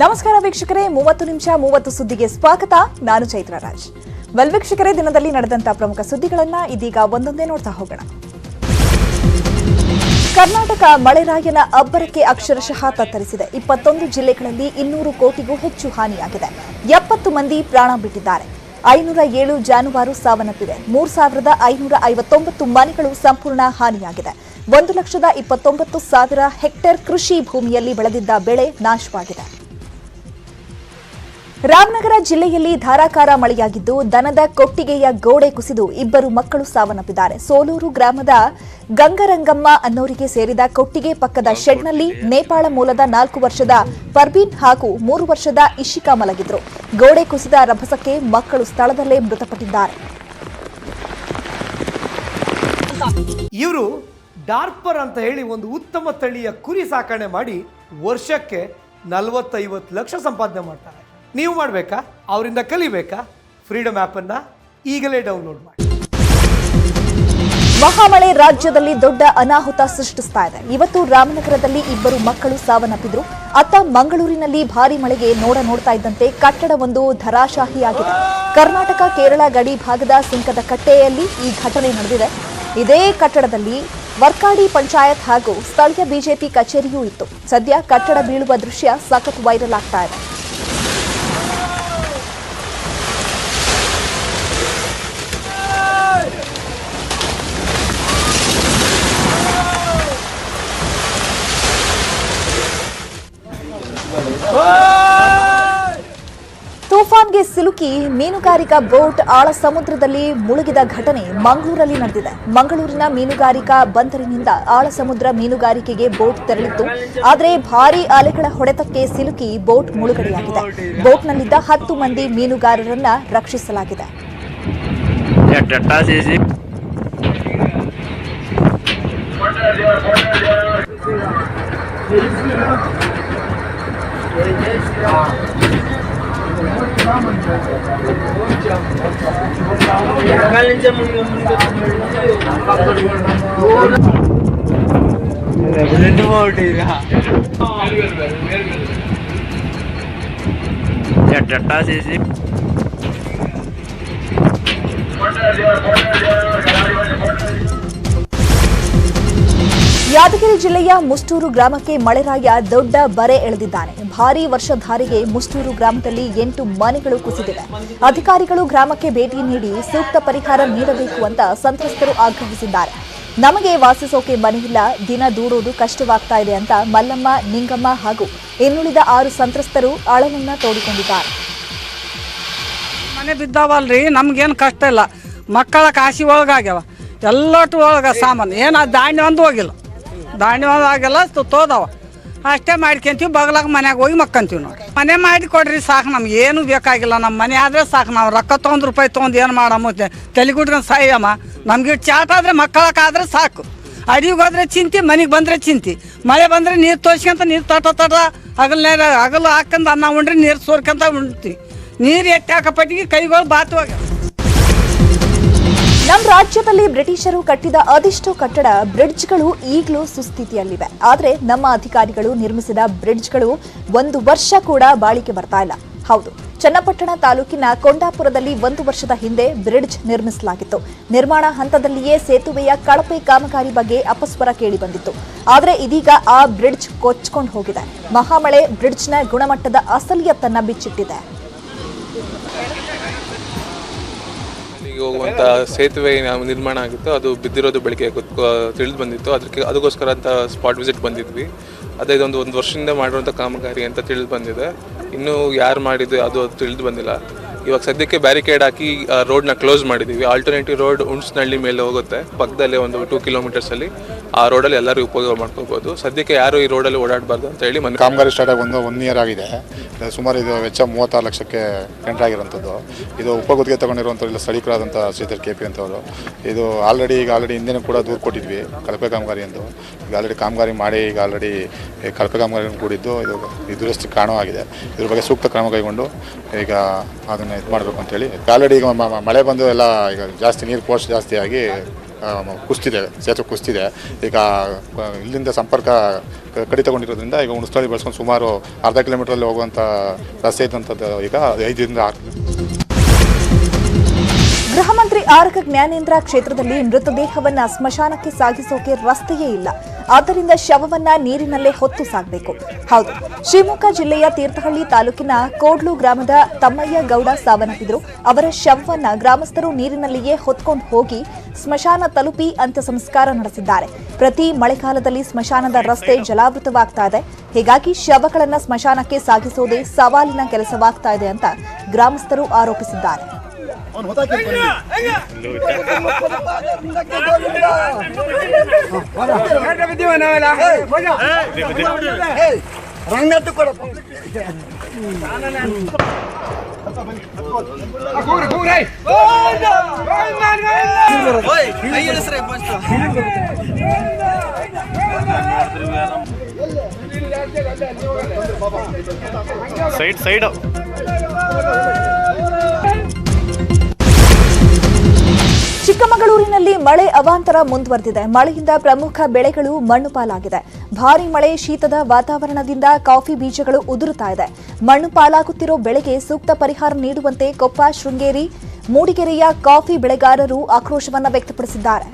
ನಮಸ್ಕಾರ ವೀಕ್ಷಕರೇ, 30 ನಿಮಿಷ 30 ಸುದ್ದಿಗೆ ಸ್ವಾಗತ. ನಾನು ಚೈತ್ರ ರಾಜ್. ವೀಕ್ಷಕರೇ, ದಿನದಲ್ಲಿ ನಡೆದಂತ ಪ್ರಮುಖ ಸುದ್ದಿಗಳನ್ನ ಇದೀಗ ಒಂದೊಂದೇ ನೋಡ್ತಾ ಹೋಗೋಣ. ಕರ್ನಾಟಕ ಮಳೆರಾಯನ ಅಬ್ಬರಕ್ಕೆ ಅಕ್ಷರಶಃ ತತ್ತರಿಸಿದೆ. 21 ಜಿಲ್ಲೆಗಳಲ್ಲಿ 200 ಕೋಟಿಗೂ ಹೆಚ್ಚು ಹಾನಿಯಾಗಿದೆ. 70 ಮಂದಿ ಪ್ರಾಣ ಬಿಟ್ಟಿದ್ದಾರೆ. 507 ಜಾನುವಾರು ಸಾವನ್ನಪ್ಪಿವೆ. 3559 ಮನೆಗಳು ಸಂಪೂರ್ಣ ಹಾನಿಯಾಗಿದೆ. 1,29,000 ಹೆಕ್ಟೇರ್ ಕೃಷಿ ಭೂಮಿಯಲ್ಲಿ ಬೆಳೆದಿದ್ದ ಬೆಳೆ ನಾಶವಾಗಿದೆ. ರಾಮನಗರ ಜಿಲ್ಲೆಯಲ್ಲಿ ಧಾರಾಕಾರ ಮಳೆಯಾಗಿದ್ದು ದನದ ಕೊಟ್ಟಿಗೆಯ ಗೋಡೆ ಕುಸಿದು 2 ಮಕ್ಕಳು ಸಾವನ್ನಪ್ಪಿದ್ದಾರೆ. ಸೋಲೂರು ಗ್ರಾಮದ ಗಂಗರಂಗಮ್ಮ ಅನ್ನೋರಿಗೆ ಸೇರಿದ ಕೊಟ್ಟಿಗೆ ಪಕ್ಕದ ಶೆಡ್ನಲ್ಲಿ ನೇಪಾಳ ಮೂಲದ 4 ವರ್ಷದ ಪರ್ವೀನ್ ಹಾಗೂ 3 ವರ್ಷದ ಇಶಿಕಾ ಮಲಗಿದ್ರು. ಗೋಡೆ ಕುಸಿದ ರಭಸಕ್ಕೆ ಮಕ್ಕಳು ಸ್ಥಳದಲ್ಲೇ ಮೃತಪಟ್ಟಿದ್ದಾರೆ. ಇವರು ಡಾರ್ಪರ್ ಅಂತ ಹೇಳಿ ಒಂದು ಉತ್ತಮ ತಳಿಯ ಕುರಿ ಸಾಕಣೆ ಮಾಡಿ ವರ್ಷಕ್ಕೆ 40-50 ಲಕ್ಷ ಸಂಪಾದನೆ ಮಾಡ್ತಾರೆ. ನೀವು ಮಾಡಬೇಕಾ? ಅವರಿಂದ ಕಲಿಬೇಕಾ? ಫ್ರೀಡಮ್ ಆಪ್ ಅನ್ನ ಈಗಲೇ ಡೌನ್ಲೋಡ್ ಮಾಡಿ. ಮಹಾಮಳೆ ರಾಜ್ಯದಲ್ಲಿ ದೊಡ್ಡ ಅನಾಹುತ ಸೃಷ್ಟಿಸ್ತಾ ಇದೆ. ಇವತ್ತು ರಾಮನಗರದಲ್ಲಿ 2 ಮಕ್ಕಳು ಸಾವನ್ನಪ್ಪಿದ್ರು. ಅತ್ತ ಮಂಗಳೂರಿನಲ್ಲಿ ಭಾರಿ ಮಳೆಗೆ ನೋಡ್ತಾ ಇದ್ದಂತೆ ಕಟ್ಟಡವೊಂದು ಧರಾಶಾಹಿಯಾಗಿದೆ. ಕರ್ನಾಟಕ ಕೇರಳ ಗಡಿ ಭಾಗದ ಸುಂಕದ ಕಟ್ಟೆಯಲ್ಲಿ ಈ ಘಟನೆ ನಡೆದಿದೆ. ಇದೇ ಕಟ್ಟಡದಲ್ಲಿ ವರ್ಕಾಡಿ ಪಂಚಾಯತ್ ಹಾಗೂ ಸ್ಥಳೀಯ ಬಿಜೆಪಿ ಕಚೇರಿಯೂ ಇತ್ತು. ಸದ್ಯ ಕಟ್ಟಡ ಬೀಳುವ ದೃಶ್ಯ ಸಖತ್ ವೈರಲ್ ಆಗ್ತಾ ಇದೆ. ತೂಫಾನ್ಗೆ ಸಿಲುಕಿ ಮೀನುಗಾರಿಕಾ ಬೋಟ್ ಆಳ ಸಮುದ್ರದಲ್ಲಿ ಮುಳುಗಿದ ಘಟನೆ ಮಂಗಳೂರಲ್ಲಿ ನಡೆದಿದೆ. ಮಂಗಳೂರಿನ ಮೀನುಗಾರಿಕಾ ಬಂದರಿನಿಂದ ಆಳ ಸಮುದ್ರ ಮೀನುಗಾರಿಕೆಗೆ ಬೋಟ್ ತೆರಳಿತ್ತು. ಆದರೆ ಭಾರೀ ಅಲೆಗಳ ಹೊಡೆತಕ್ಕೆ ಸಿಲುಕಿ ಬೋಟ್ ಮುಳುಗಡೆಯಾಗಿದೆ. ಬೋಟ್ನಲ್ಲಿದ್ದ 10 ಮಂದಿ ಮೀನುಗಾರರನ್ನ ರಕ್ಷಿಸಲಾಗಿದೆ. ಯಾದಗಿರಿ ಜಿಲ್ಲೆಯ ಮುಷ್ಟೂರು ಗ್ರಾಮಕ್ಕೆ ಮಳೆರಾಯ ದೊಡ್ಡ ಬರೆ ಎಳೆದಿದ್ದಾನೆ. ಭಾರೀ ವರ್ಷಧಾರೆಗೆ ಮುಷ್ಟೂರು ಗ್ರಾಮದಲ್ಲಿ 8 ಮನೆಗಳು ಕುಸಿದಿವೆ. ಅಧಿಕಾರಿಗಳು ಗ್ರಾಮಕ್ಕೆ ಭೇಟಿ ನೀಡಿ ಸೂಕ್ತ ಪರಿಹಾರ ನೀಡಬೇಕು ಅಂತ ಸಂತ್ರಸ್ತರು ಆಗ್ರಹಿಸಿದ್ದಾರೆ. ನಮಗೆ ವಾಸಿಸೋಕೆ ಮನೆಯಿಲ್ಲ, ದಿನ ದೂಡೋದು ಕಷ್ಟವಾಗ್ತಾ ಇದೆ ಅಂತ ಮಲ್ಲಮ್ಮ, ನಿಂಗಮ್ಮ ಹಾಗೂ ಇನ್ನುಳಿದ 6 ಸಂತ್ರಸ್ತರು ಅಳಲನ್ನ ತೋಡಿಕೊಂಡಿದ್ದಾರೆ. ಮನೆ ಬಿದ್ದಾವಲ್ರಿ, ನಮ್ಗೇನು ಕಷ್ಟ ಇಲ್ಲ. ಮಕ್ಕಳ ಕಾಶಿ ಒಳಗಾಗ್ಯಾವ, ಎಲ್ಲಟು ಒಳಗ ಸಾಮಾನು ಏನು ಧಾನ್ಯ ಒಂದು ಹೋಗಿಲ್ಲ, ಧಾನ್ಯ ಒಂದು ಆಗಿಲ್ಲ, ತೋದವ ಅಷ್ಟೇ ಮಾಡ್ಕೊಂತೀವಿ. ಬಗಲಾಗ ಮನ್ಯಾಗ ಹೋಗಿ ಮಕ್ಕಂತೀವಿ ನೋಡಿ. ಮನೆ ಮಾಡಿ ಕೊಡ್ರಿ ಸಾಕು, ನಮ್ಗೆ ಏನು ಬೇಕಾಗಿಲ್ಲ. ನಮ್ಮ ಮನೆ ಆದರೆ ಸಾಕು. ನಾವು ರೊಕ್ಕ ₹100 ತೊಗೊಂಡು ಏನು ಮಾಡಮ್ಮ, ತಲೆಗುಡ್ಕೊಂಡು ಸಾಯಮ್ಮ. ನಮ್ಗೆ ಚಾಟ ಆದರೆ ಮಕ್ಕಳಕ್ಕಾದ್ರೆ ಸಾಕು. ಅಡಿಗೆ ಹೋದ್ರೆ ಚಿಂತಿ, ಮನೆಗೆ ಬಂದರೆ ಚಿಂತಿ. ಮಳೆ ಬಂದರೆ ನೀರು ತೋರ್ಸ್ಕೊಂತ ನೀರು ತಟ ಹಗಲು ಹಾಕಂದು ಅನ್ನ ಉಂಡ್ರಿ, ನೀರು ಸೋರ್ಕೊಂತ ಉಣ್ತೀವಿ. ನೀರು ಎತ್ತಿ ಹಾಕಪಟ್ಟಿಗೆ ಕೈಗಳು ಬಾತುವಾಗ. ನಮ್ಮ ರಾಜ್ಯದಲ್ಲಿ ಬ್ರಿಟಿಷರು ಕಟ್ಟಿದ ಅದೆಷ್ಟೋ ಕಟ್ಟಡ, ಬ್ರಿಡ್ಜ್ಗಳು ಈಗಲೂ ಸುಸ್ಥಿತಿಯಲ್ಲಿವೆ. ಆದರೆ ನಮ್ಮ ಅಧಿಕಾರಿಗಳು ನಿರ್ಮಿಸಿದ ಬ್ರಿಡ್ಜ್ಗಳು 1 ವರ್ಷ ಕೂಡ ಬಾಳಿಕೆ ಬರ್ತಾ ಇಲ್ಲ. ಹೌದು, ಚನ್ನಪಟ್ಟಣ ತಾಲೂಕಿನ ಕೊಂಡಾಪುರದಲ್ಲಿ 1 ವರ್ಷದ ಹಿಂದೆ ಬ್ರಿಡ್ಜ್ ನಿರ್ಮಿಸಲಾಗಿತ್ತು. ನಿರ್ಮಾಣ ಹಂತದಲ್ಲಿಯೇ ಸೇತುವೆಯ ಕಳಪೆ ಕಾಮಗಾರಿ ಬಗ್ಗೆ ಅಪಸ್ವರ ಕೇಳಿಬಂದಿತ್ತು. ಆದರೆ ಇದೀಗ ಆ ಬ್ರಿಡ್ಜ್ ಕೊಚ್ಕೊಂಡು ಹೋಗಿದೆ. ಮಹಾಮಳೆ ಬ್ರಿಡ್ಜ್ನ ಗುಣಮಟ್ಟದ ಅಸಲಿಯತ್ತನ್ನ ಬಿಚ್ಚಿಟ್ಟಿದೆ. ಹೋಗುವಂಥ ಸೇತುವೆ ನಿರ್ಮಾಣ ಆಗಿತ್ತು, ಅದು ಬಿದ್ದಿರೋದು ಬೆಳಗ್ಗೆ ತಿಳಿದು ಬಂದಿತ್ತು. ಅದಕ್ಕೋಸ್ಕರ ಅಂತ ಸ್ಪಾಟ್ ವಿಸಿಟ್ ಬಂದಿದ್ವಿ. ಅದೇ ಇದೊಂದು 1 ವರ್ಷದಿಂದ ಮಾಡಿರುವಂಥ ಕಾಮಗಾರಿ ಅಂತ ತಿಳಿದು ಬಂದಿದೆ. ಇನ್ನೂ ಯಾರು ಮಾಡಿದ್ದು ಅದು ತಿಳಿದು ಬಂದಿಲ್ಲ. ಇವಾಗ ಸದ್ಯಕ್ಕೆ ಬ್ಯಾರಿಕೇಡ್ ಹಾಕಿ ರೋಡ್ನ ಕ್ಲೋಸ್ ಮಾಡಿದ್ದೀವಿ. ಆಲ್ಟರ್ನೇಟಿವ್ ರೋಡ್ ಹುಣಸನಹಳ್ಳಿ ಮೇಲೆ ಹೋಗುತ್ತೆ, ಪಕ್ಕದಲ್ಲೇ ಒಂದು 2 ಕಿಲೋಮೀಟರ್ಸಲ್ಲಿ. ಆ ರೋಡಲ್ಲಿ ಎಲ್ಲರೂ ಉಪಯೋಗ ಮಾಡ್ಕೋಬೋದು. ಸದ್ಯಕ್ಕೆ ಯಾರು ಈ ರೋಡಲ್ಲಿ ಓಡಾಡಬಾರ್ದು ಅಂತ ಹೇಳಿ ಕಾಮಗಾರಿ ಸ್ಟಾರ್ಟ್ ಆಗಿ 1 ಇಯರ್ ಆಗಿದೆ. ಸುಮಾರು ಇದು ವೆಚ್ಚ 36 ಲಕ್ಷಕ್ಕೆ ಟೆಂಡರ್ ಆಗಿರೋಂಥದ್ದು. ಇದು ಉಪಗುತ್ತಿಗೆ ತಗೊಂಡಿರುವಂಥವ್ರು ಸ್ಥಳೀಕರಾದಂಥ ಶ್ರೀಧರ್ KP ಅಂತವರು. ಇದು ಆಲ್ರೆಡಿ ಹಿಂದೆ ಕೂಡ ದೂರು ಕೊಟ್ಟಿದ್ವಿ ಕಳಪೆ ಕಾಮಗಾರಿ ಎಂದು. ಈಗ ಆಲ್ರೆಡಿ ಕಾಮಗಾರಿ ಮಾಡಿ ಈಗ ಆಲ್ರೆಡಿ ಕಳಪೆ ಕಾಮಗಾರಿ ಕೂಡಿದ್ದು ಇದು ದುರಸ್ತಿ ಕಾರಣವಾಗಿದೆ. ಇದ್ರ ಬಗ್ಗೆ ಸೂಕ್ತ ಕ್ರಮ ಕೈಗೊಂಡು ಈಗ ಅದನ್ನು ಇದು ಮಾಡಬೇಕು ಅಂತೇಳಿ. ಆಲ್ರೆಡಿ ಈಗ ಮಳೆ ಬಂದು ಎಲ್ಲ ಈಗ ಜಾಸ್ತಿ ನೀರು ಫೋರ್ಸ್ ಜಾಸ್ತಿ ಆಗಿ ಕುಸಿದಿದೆ, ಸೇತುವೆ ಕುಸಿದಿದೆ. ಈಗ ಇಲ್ಲಿಂದ ಸಂಪರ್ಕ ಕಡಿತಗೊಂಡಿರೋದ್ರಿಂದ ಈಗ ಹುಣಸಳ್ಳಿ ಬಳಸ್ಕೊಂಡು ಸುಮಾರು ಅರ್ಧ ಕಿಲೋಮೀಟ್ರಲ್ಲಿ ಹೋಗುವಂಥ ರಸ್ತೆ ಇದ್ದಂಥದ್ದು ಈಗ 5 ರಿಂದ 6 ಗೃಹ ಮಂತ್ರಿ ಆರಗ ಜ್ಞಾನೇಂದ್ರ ಕ್ಷೇತ್ರದಲ್ಲಿ ಮೃತದೇಹವನ್ನ ಸ್ಮಶಾನಕ್ಕೆ ಸಾಗಿಸೋಕೆ ರಸ್ತೆಯೇ ಇಲ್ಲ. ಆದ್ದರಿಂದ ಶವವನ್ನ ನೀರಿನಲ್ಲೇ ಹೊತ್ತು ಸಾಗಬೇಕು. ಹೌದು, ಶಿವಮೊಗ್ಗ ಜಿಲ್ಲೆಯ ತೀರ್ಥಹಳ್ಳಿ ತಾಲೂಕಿನ ಕೋಡ್ಲು ಗ್ರಾಮದ ತಮ್ಮಯ್ಯ ಗೌಡ ಸಾವನ್ನಪ್ಪಿದ್ರು. ಅವರ ಶವವನ್ನ ಗ್ರಾಮಸ್ಥರು ನೀರಿನಲ್ಲಿಯೇ ಹೊತ್ಕೊಂಡು ಹೋಗಿ ಸ್ಮಶಾನ ತಲುಪಿ ಅಂತ್ಯ ಸಂಸ್ಕಾರ ನಡೆಸಿದ್ದಾರೆ. ಪ್ರತಿ ಮಳೆಗಾಲದಲ್ಲಿ ಸ್ಮಶಾನದ ರಸ್ತೆ ಜಲಾವೃತವಾಗ್ತಾ ಇದೆ. ಹೀಗಾಗಿ ಶವಗಳನ್ನ ಸ್ಮಶಾನಕ್ಕೆ ಸಾಗಿಸೋದೇ ಸವಾಲಿನ ಕೆಲಸವಾಗ್ತಾ ಇದೆ ಅಂತ ಗ್ರಾಮಸ್ಥರು ಆರೋಪಿಸಿದ್ದಾರೆ. ಸೈಡ್ ಚಿಕ್ಕಮಗಳೂರಿನಲ್ಲಿ ಮಳೆ ಅವಾಂತರ ಮುಂದುವರೆದಿದೆ. ಮಳೆಯಿಂದ ಪ್ರಮುಖ ಬೆಳೆಗಳು ಮಣ್ಣು ಪಾಲಾಗಿದೆ. ಭಾರೀ ಮಳೆ, ಶೀತದ ವಾತಾವರಣದಿಂದ ಕಾಫಿ ಬೀಜಗಳು ಉದುರುತ್ತಾ ಇದೆ. ಮಣ್ಣು ಪಾಲಾಗುತ್ತಿರೋ ಬೆಳೆಗೆ ಸೂಕ್ತ ಪರಿಹಾರ ನೀಡುವಂತೆ ಕೊಪ್ಪ, ಶೃಂಗೇರಿ, ಮೂಡಿಗೆರೆಯ ಕಾಫಿ ಬೆಳೆಗಾರರು ಆಕ್ರೋಶವನ್ನು ವ್ಯಕ್ತಪಡಿಸಿದ್ದಾರೆ.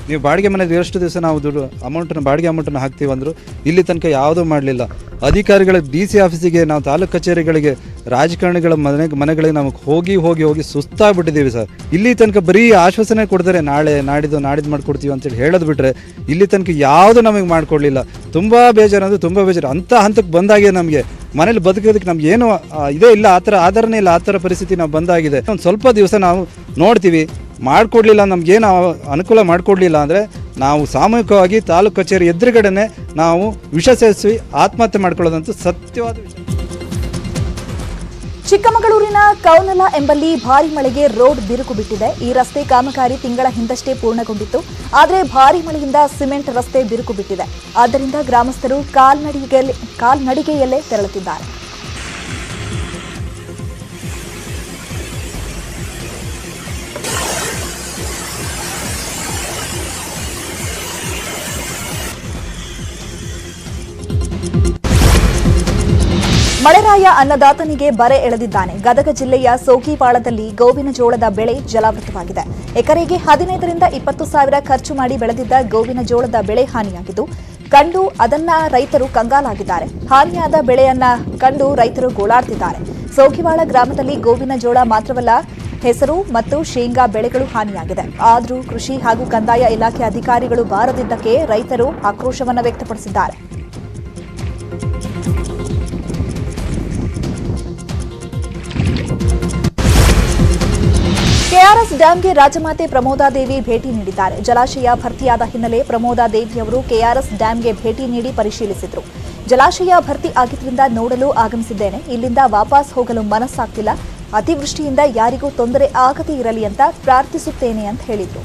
ನೀವು ಬಾಡಿಗೆ ಮನೆಗೆ ಎಷ್ಟು ದಿವಸ ನಾವು ದುಡ್ಡು ಬಾಡಿಗೆ ಅಮೌಂಟನ್ನು ಹಾಕ್ತೀವಿ ಅಂದರು ಇಲ್ಲಿ ತನಕ ಯಾವುದೂ ಮಾಡಲಿಲ್ಲ. ಅಧಿಕಾರಿಗಳ DC ಆಫೀಸಿಗೆ, ನಾವು ತಾಲೂಕು ಕಚೇರಿಗಳಿಗೆ, ರಾಜಕಾರಣಿಗಳ ಮನೆಗಳಿಗೆ ನಾವು ಹೋಗಿ ಸುಸ್ತಾಗ್ಬಿಟ್ಟಿದ್ದೀವಿ ಸರ್. ಇಲ್ಲಿ ತನಕ ಬರೀ ಆಶ್ವಾಸನೆ ಕೊಡ್ತಾರೆ, ನಾಡಿದ್ದು ಮಾಡಿಕೊಡ್ತೀವಿ ಅಂತೇಳಿ ಹೇಳೋದು ಬಿಟ್ಟರೆ ಇಲ್ಲಿ ತನಕ ಯಾವುದು ನಮಗೆ ಮಾಡಿಕೊಡ್ಲಿಲ್ಲ. ತುಂಬ ಬೇಜಾರು ಅಂಥ ಹಂತಕ್ಕೆ ಬಂದಾಗಿದೆ. ನಮಗೆ ಮನೇಲಿ ಬದುಕೋದಕ್ಕೆ ನಮ್ಗೆ ಏನು ಇದೇ ಇಲ್ಲ, ಆಧಾರನೇ ಇಲ್ಲ, ಆ ಥರ ಪರಿಸ್ಥಿತಿ ನಾವು ಬಂದಾಗಿದೆ. ಒಂದು ಸ್ವಲ್ಪ ದಿವಸ ನಾವು ನೋಡ್ತೀವಿ, ಮಾಡಿಕೊಡ್ಲಿಲ್ಲ, ನಮಗೇನು ಅನುಕೂಲ ಮಾಡಿಕೊಡ್ಲಿಲ್ಲ ಅಂದರೆ ನಾವು ಸಾಮೂಹಿಕವಾಗಿ ತಾಲೂಕು ಕಚೇರಿ ಎದುರುಗಡೆನೆ ನಾವು ವಿಷ ಸೇವಿಸಿ ಆತ್ಮಹತ್ಯೆ ಮಾಡ್ಕೊಳ್ಳೋದಂತೂ ಸತ್ಯವಾದ ವಿಷಯ. ಚಿಕ್ಕಮಗಳೂರಿನ ಕೌನಲ ಎಂಬಲ್ಲಿ ಭಾರಿ ಮಳೆಗೆ ರೋಡ್ ಬಿರುಕು ಬಿಟ್ಟಿದೆ. ಈ ರಸ್ತೆ ಕಾಮಗಾರಿ ತಿಂಗಳ ಹಿಂದಷ್ಟೇ ಪೂರ್ಣಗೊಂಡಿತ್ತು. ಆದರೆ ಭಾರಿ ಮಳೆಯಿಂದ ಸಿಮೆಂಟ್ ರಸ್ತೆ ಬಿರುಕು ಬಿಟ್ಟಿದೆ. ಆದ್ದರಿಂದ ಗ್ರಾಮಸ್ಥರು ಕಾಲ್ನಡಿಗೆಯಲ್ಲೇ ತೆರಳುತ್ತಿದ್ದಾರೆ. ಮಳೆರಾಯ ಅನ್ನದಾತನಿಗೆ ಬರೆ ಎಳೆದಿದ್ದಾನೆ. ಗದಗ ಜಿಲ್ಲೆಯ ಸೋಗಿಪಾಳದಲ್ಲಿ ಗೋವಿನ ಜೋಳದ ಬೆಳೆ ಜಲಾವೃತವಾಗಿದೆ. ಎಕರೆಗೆ 15 ರಿಂದ 20 ಸಾವಿರ ಖರ್ಚು ಮಾಡಿ ಬೆಳೆದಿದ್ದ ಗೋವಿನ ಜೋಳದ ಬೆಳೆ ಹಾನಿಯಾಗಿದ್ದು ಕಂಡು ಅದನ್ನ ರೈತರು ಕಂಗಾಲಾಗಿದ್ದಾರೆ. ಹಾನಿಯಾದ ಬೆಳೆಯನ್ನ ಕಂಡು ರೈತರು ಗೋಳಾಡ್ತಿದ್ದಾರೆ. ಸೋಗಿಪಾಳ ಗ್ರಾಮದಲ್ಲಿ ಗೋವಿನ ಜೋಳ ಮಾತ್ರವಲ್ಲ, ಹೆಸರು ಮತ್ತು ಶೇಂಗಾ ಬೆಳೆಗಳು ಹಾನಿಯಾಗಿದೆ. ಆದರೂ ಕೃಷಿ ಹಾಗೂ ಕಂದಾಯ ಇಲಾಖೆ ಅಧಿಕಾರಿಗಳು ಬಾರದಿದ್ದಕ್ಕೆ ರೈತರು ಆಕ್ರೋಶವನ್ನು ವ್ಯಕ್ತಪಡಿಸಿದ್ದಾರೆ. ಕೆಆರ್ಎಸ್ ಡ್ಯಾಂಗೆ ರಾಜಮಾತೆ ಪ್ರಮೋದಾದೇವಿ ಭೇಟಿ ನೀಡಿದ್ದಾರೆ. ಜಲಾಶಯ ಭರ್ತಿಯಾದ ಹಿನ್ನೆಲೆ ಪ್ರಮೋದಾದೇವಿಯವರು ಕೆಆರ್ಎಸ್ ಡ್ಯಾಂಗೆ ಭೇಟಿ ನೀಡಿ ಪರಿಶೀಲಿಸಿದರು. ಜಲಾಶಯ ಭರ್ತಿ ಆಗಿದ್ದರಿಂದ ನೋಡಲು ಆಗಮಿಸಿದ್ದೇನೆ. ಇಲ್ಲಿಂದ ವಾಪಸ್ ಹೋಗಲು ಮನಸ್ಸಾಗ್ತಿಲ್ಲ. ಅತಿವೃಷ್ಟಿಯಿಂದ ಯಾರಿಗೂ ತೊಂದರೆ ಆಗದೇ ಇರಲಿ ಅಂತ ಪ್ರಾರ್ಥಿಸುತ್ತೇನೆ ಅಂತ ಹೇಳಿದರು.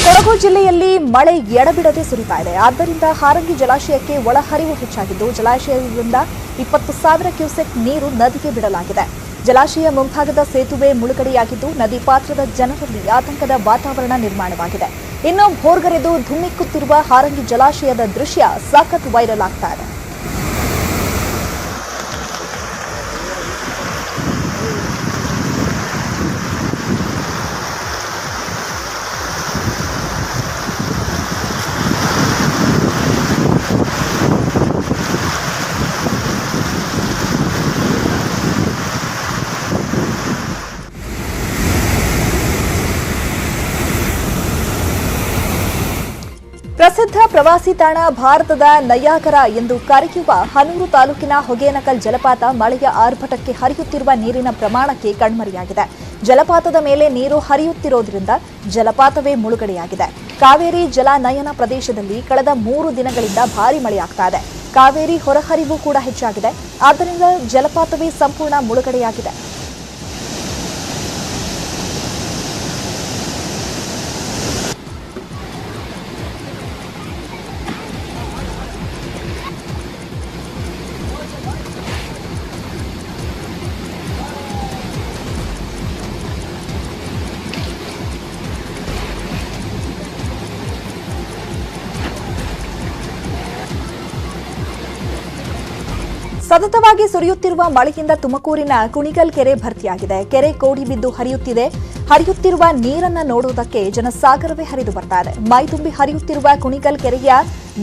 ಕೊಡಗು ಜಿಲ್ಲೆಯಲ್ಲಿ ಮಳೆ ಎಡಬಿಡದೆ ಸುರಿತಾ ಇದೆ. ಆದ್ದರಿಂದ ಹಾರಂಗಿ ಜಲಾಶಯಕ್ಕೆ ಒಳಹರಿವು ಹೆಚ್ಚಾಗಿದ್ದು ಜಲಾಶಯದಿಂದ 20,000 ಕ್ಯೂಸೆಕ್ ನೀರು ನದಿಗೆ ಬಿಡಲಾಗಿದೆ. ಜಲಾಶಯ ಮುಂಭಾಗದ ಸೇತುವೆ ಮುಳುಗಡೆಯಾಗಿದ್ದು ನದಿ ಪಾತ್ರದ ಜನರಲ್ಲಿ ಆತಂಕದ ವಾತಾವರಣ ನಿರ್ಮಾಣವಾಗಿದೆ. ಇನ್ನು ಭೋರ್ಗರೆದು ಧುಮ್ಮಿಕ್ಕುತ್ತಿರುವ ಹಾರಂಗಿ ಜಲಾಶಯದ ದೃಶ್ಯ ಸಖತ್ ವೈರಲ್ ಆಗ್ತಾ ಇದೆ. ಪ್ರಸಿದ್ಧ ಪ್ರವಾಸಿ ತಾಣ ಭಾರತದ ನಯಾಗರ ಎಂದು ಕರೆಯುವ ಹನೂರು ತಾಲೂಕಿನ ಹೊಗೇನಕಲ್ ಜಲಪಾತ ಮಳೆಯ ಆರ್ಭಟಕ್ಕೆ ಹರಿಯುತ್ತಿರುವ ನೀರಿನ ಪ್ರಮಾಣಕ್ಕೆ ಕಣ್ಮರೆಯಾಗಿದೆ. ಜಲಪಾತದ ಮೇಲೆ ನೀರು ಹರಿಯುತ್ತಿರೋದ್ರಿಂದ ಜಲಪಾತವೇ ಮುಳುಗಡೆಯಾಗಿದೆ. ಕಾವೇರಿ ಜಲಾನಯನ ಪ್ರದೇಶದಲ್ಲಿ ಕಳೆದ 3 ದಿನಗಳಿಂದ ಭಾರಿ ಮಳೆಯಾಗ್ತಾ ಇದೆ. ಕಾವೇರಿ ಹೊರಹರಿವು ಕೂಡ ಹೆಚ್ಚಾಗಿದೆ. ಆದ್ದರಿಂದ ಜಲಪಾತವೇ ಸಂಪೂರ್ಣ ಮುಳುಗಡೆಯಾಗಿದೆ. ಸತತವಾಗಿ ಸುರಿಯುತ್ತಿರುವ ಮಳೆಯಿಂದ ತುಮಕೂರಿನ ಕುಣಿಗಲ್ ಕೆರೆ ಭರ್ತಿಯಾಗಿದೆ. ಕೆರೆ ಕೋಡಿ ಬಿದ್ದು ಹರಿಯುತ್ತಿರುವ ನೀರನ್ನ ನೋಡುವುದಕ್ಕೆ ಜನಸಾಗರವೇ ಹರಿದು ಬರ್ತಾ ಇದೆ. ಮೈತುಂಬಿ ಹರಿಯುತ್ತಿರುವ ಕುಣಿಗಲ್ ಕೆರೆಯ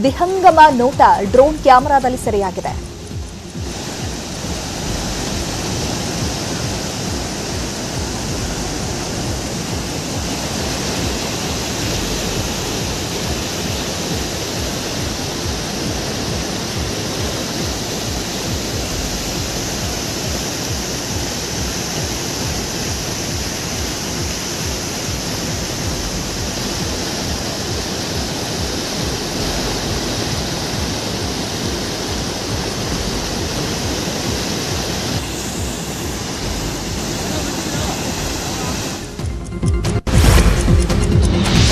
ವಿಹಂಗಮ ನೋಟ ಡ್ರೋನ್ ಕ್ಯಾಮೆರಾದಲ್ಲಿ ಸೆರೆಯಾಗಿದೆ.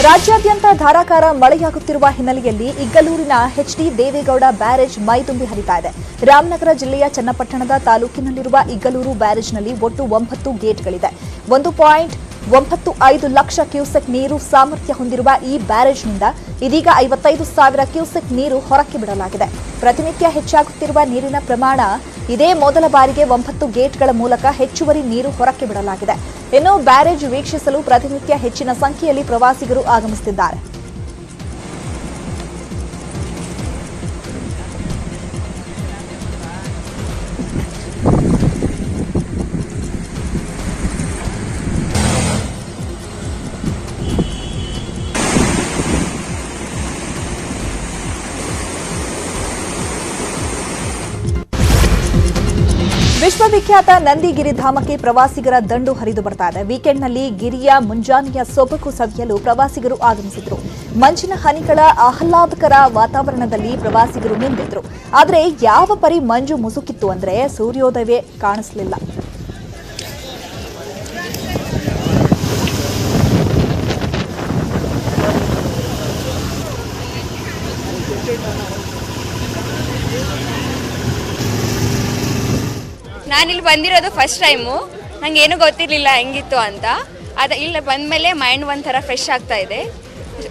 ರಾಜ್ಯಾದ್ಯಂತ ಧಾರಾಕಾರ ಮಳೆಯಾಗುತ್ತಿರುವ ಹಿನ್ನೆಲೆಯಲ್ಲಿ ಇಗ್ಗಲೂರಿನ ಎಚ್ಡಿ ದೇವೇಗೌಡ ಬ್ಯಾರೇಜ್ ಮೈದುಂಬಿ ಹರಿತಾ ಇದೆ. ರಾಮನಗರ ಜಿಲ್ಲೆಯ ಚನ್ನಪಟ್ಟಣದ ತಾಲೂಕಿನಲ್ಲಿರುವ ಇಗ್ಗಲೂರು ಬ್ಯಾರೇಜ್ನಲ್ಲಿ ಒಟ್ಟು 9 ಗೇಟ್ಗಳಿದೆ. 1.95 ಲಕ್ಷ ಕ್ಯೂಸೆಕ್ ನೀರು ಸಾಮರ್ಥ್ಯ ಹೊಂದಿರುವ ಈ ಬ್ಯಾರೇಜ್ನಿಂದ ಇದೀಗ 55,000 ಕ್ಯೂಸೆಕ್ ನೀರು ಹೊರಕ್ಕೆ ಬಿಡಲಾಗಿದೆ. ಪ್ರತಿನಿತ್ಯ ಹೆಚ್ಚಾಗುತ್ತಿರುವ ನೀರಿನ ಪ್ರಮಾಣ ಇದೇ ಮೊದಲ ಬಾರಿಗೆ 9 ಗೇಟ್ಗಳ ಮೂಲಕ ಹೆಚ್ಚುವರಿ ನೀರು ಹೊರಕ್ಕೆ ಬಿಡಲಾಗಿದೆ. ಇನ್ನು ಬ್ಯಾರೇಜ್ ವೀಕ್ಷಿಸಲು ಪ್ರತಿನಿತ್ಯ ಹೆಚ್ಚಿನ ಸಂಖ್ಯೆಯಲ್ಲಿ ಪ್ರವಾಸಿಗರು ಆಗಮಿಸುತ್ತಿದ್ದಾರೆ. ವಿಶ್ವವಿಖ್ಯಾತ ನಂದಿಗಿರಿಧಾಮಕ್ಕೆ ಪ್ರವಾಸಿಗರ ದಂಡು ಹರಿದು ಬರ್ತಾ ಇದೆ. ವೀಕೆಂಡ್ನಲ್ಲಿ ಗಿರಿಯ ಮುಂಜಾನೆಯ ಸೊಬಗು ಸವಿಯಲು ಪ್ರವಾಸಿಗರು ಆಗಮಿಸಿದ್ರು. ಮಂಜಿನ ಹನಿಗಳ ಆಹ್ಲಾದಕರ ವಾತಾವರಣದಲ್ಲಿ ಪ್ರವಾಸಿಗರು ಮಿಂದಿದ್ರು. ಆದರೆ ಯಾವ ಪರಿ ಮಂಜು ಮುಸುಕಿತ್ತು ಅಂದ್ರೆ ಸೂರ್ಯೋದಯವೇ ಕಾಣಿಸಲಿಲ್ಲ. ನಾನಿಲ್ಲಿ ಬಂದಿರೋದು ಫಸ್ಟ್ ಟೈಮು. ನಂಗೆ ಏನೂ ಗೊತ್ತಿರಲಿಲ್ಲ ಹೆಂಗಿತ್ತು ಅಂತ. ಇಲ್ಲಿ ಬಂದಮೇಲೆ ಮೈಂಡ್ ಒಂಥರ ಫ್ರೆಶ್ ಆಗ್ತಾ ಇದೆ,